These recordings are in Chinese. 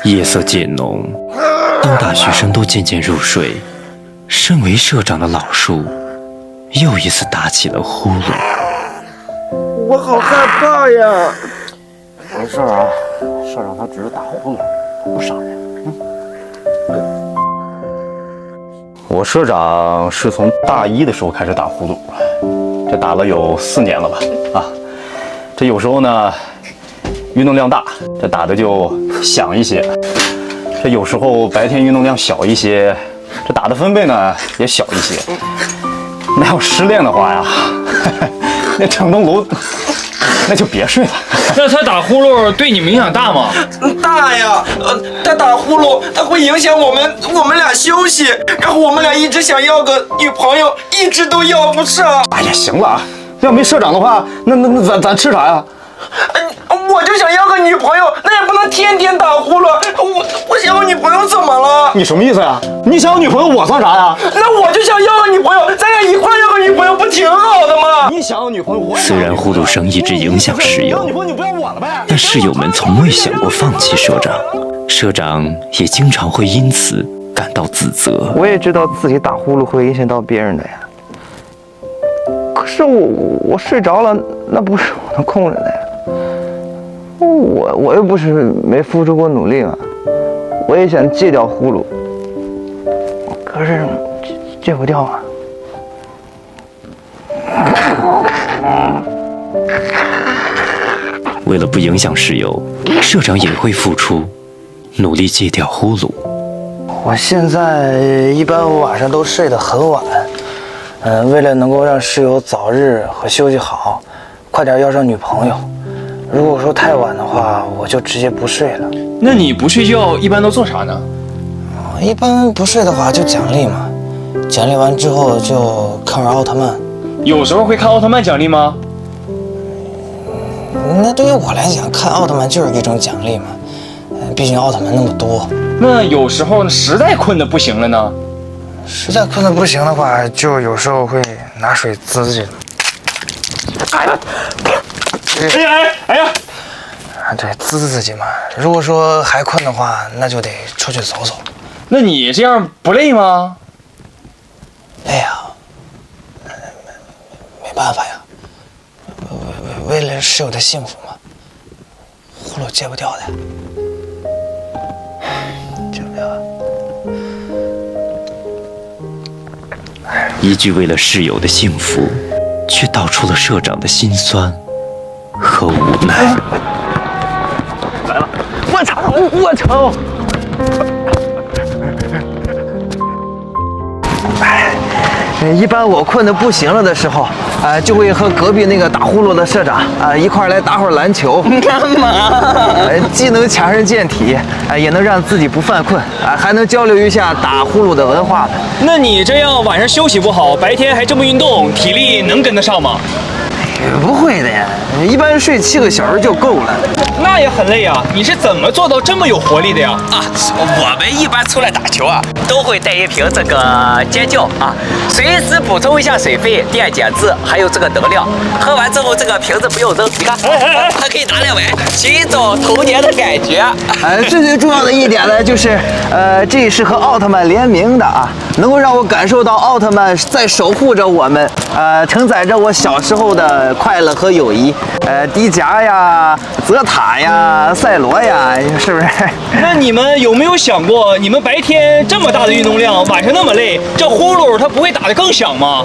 夜色渐浓，当大学生都渐渐入睡，身为社长的老树又一次打起了呼噜。我好害怕呀！没事啊，社长他只是打呼噜，他不伤人。我社长是从大一的时候开始打呼噜，这打了有4年了吧？啊，这有时候呢，运动量大，这打的就响一些；这有时候白天运动量小一些，这打的分贝呢也小一些。那要失恋的话呀，那整栋楼那就别睡了。那他打呼噜对你们影响大吗？大呀，他打呼噜，他会影响我们俩休息，然后我们俩一直想要个女朋友，一直都要不上。哎呀，行了啊，要没社长的话，那咱吃啥呀？我就想要个女朋友，那也不能天天打呼噜。我想要女朋友怎么了？你什么意思呀？你想要女朋友，我算啥呀？那我就想要个女朋友，咱俩一块要个女朋友，不挺好的吗？你想要女朋友，我虽然呼噜声一直影响室友，你不要我了呗。但室友们从未想过放弃社长，社长也经常会因此感到自责。我也知道自己打呼噜会影响到别人的呀，可是我睡着了，那不是我能控制的呀。我又不是没付出过努力嘛，我也想戒掉呼噜，可是戒不掉啊。为了不影响室友，社长也会付出，努力戒掉呼噜。我现在一般晚上都睡得很晚，为了能够让室友早日和休息好，快点要上女朋友。如果说太晚的话，我就直接不睡了。那你不睡觉一般都做啥呢？一般不睡的话就奖励嘛，奖励完之后就看会儿奥特曼。有时候会看奥特曼奖励吗？那对于我来讲，看奥特曼就是一种奖励嘛，毕竟奥特曼那么多。那有时候实在困得不行了呢？实在困得不行的话，就有时候会拿水滋自己。哎呀！对，滋自己嘛。如果说还困的话，那就得出去走走。那你这样不累吗？累呀，没办法呀，为了室友的幸福嘛，呼噜戒不掉的，戒不掉。一句为了室友的幸福，却道出了社长的心酸和无奈。来了，我操！一般我困得不行了的时候，就会和隔壁那个打呼噜的社长一块来打会儿篮球。干嘛？既能强身健体，也能让自己不犯困，还能交流一下打呼噜的文化。那你这样晚上休息不好，白天还这么运动，体力能跟得上吗？不会的呀，一般睡7个小时就够了。那也很累啊！你是怎么做到这么有活力的呀？我们一般出来打球啊，都会带一瓶这个尖叫啊，随时补充一下水分、电解质，还有这个能量。喝完之后，这个瓶子不用扔，你看，还可以拿来玩，寻一种童年的感觉。最重要的一点呢，就是这是和奥特曼联名的啊，能够让我感受到奥特曼在守护着我们，承载着我小时候的快乐和友谊。迪迦呀，泽塔呀，赛罗呀，是不是？那你们有没有想过，你们白天这么大的运动量，晚上那么累，这呼噜它不会打得更响吗？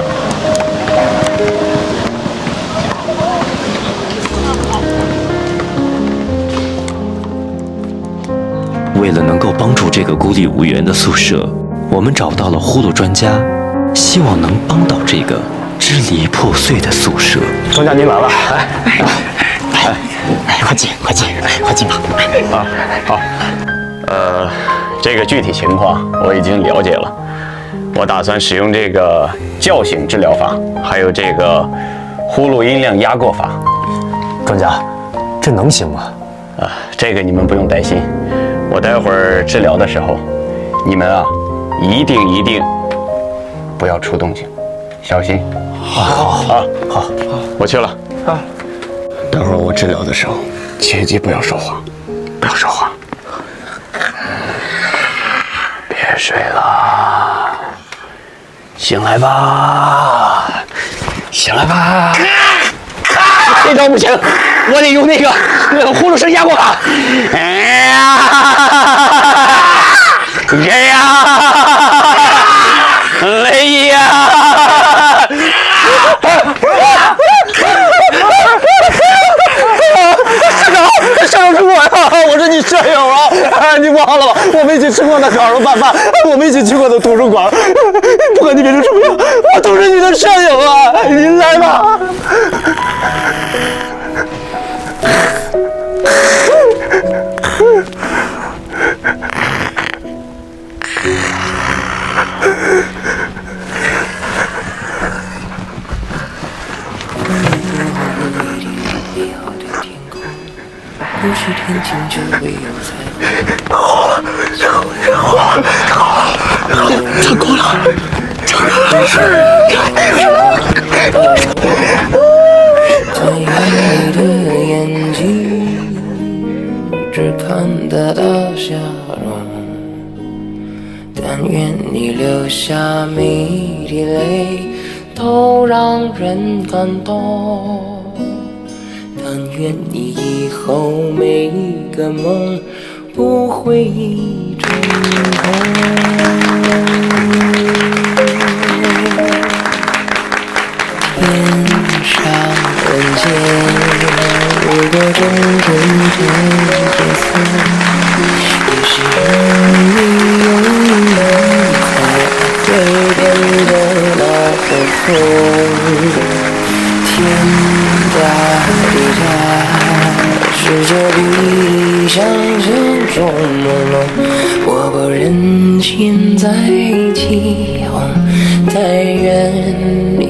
为了能够帮助这个孤立无援的宿舍，我们找到了呼噜专家，希望能帮到这个支离破碎的宿舍。专家您来了，快进吧。好，这个具体情况我已经了解了，我打算使用这个叫醒治疗法，还有这个呼噜音量压过法。专家，这能行吗？这个你们不用担心，我待会儿治疗的时候，你们啊，一定不要出动静，小心。好，我去了。待会儿我治疗的时候，切记不要说谎，不要说谎。睡了，醒来吧，醒来吧！这招不行，我得用那个呼噜声压过卡。哎呀，哎呀，累呀！舍友是我呀，我是你舍友啊！你忘了吧？我们一起吃过的烤肉拌饭，我们一起去过的图书馆。不管你变成什么样，我都是你的舍友啊！你来吧。不是天晴就会有彩虹。成功了，成功了！在眼里的眼睛，只看得到笑容。但愿你流下每一滴泪，都让人感动。但愿你以后每一个梦不会成空。天上人间，如果真正的角色，也是让你永远在对边的那个风。天大地大，世界比想象中朦胧。我不忍心再起哄，但愿你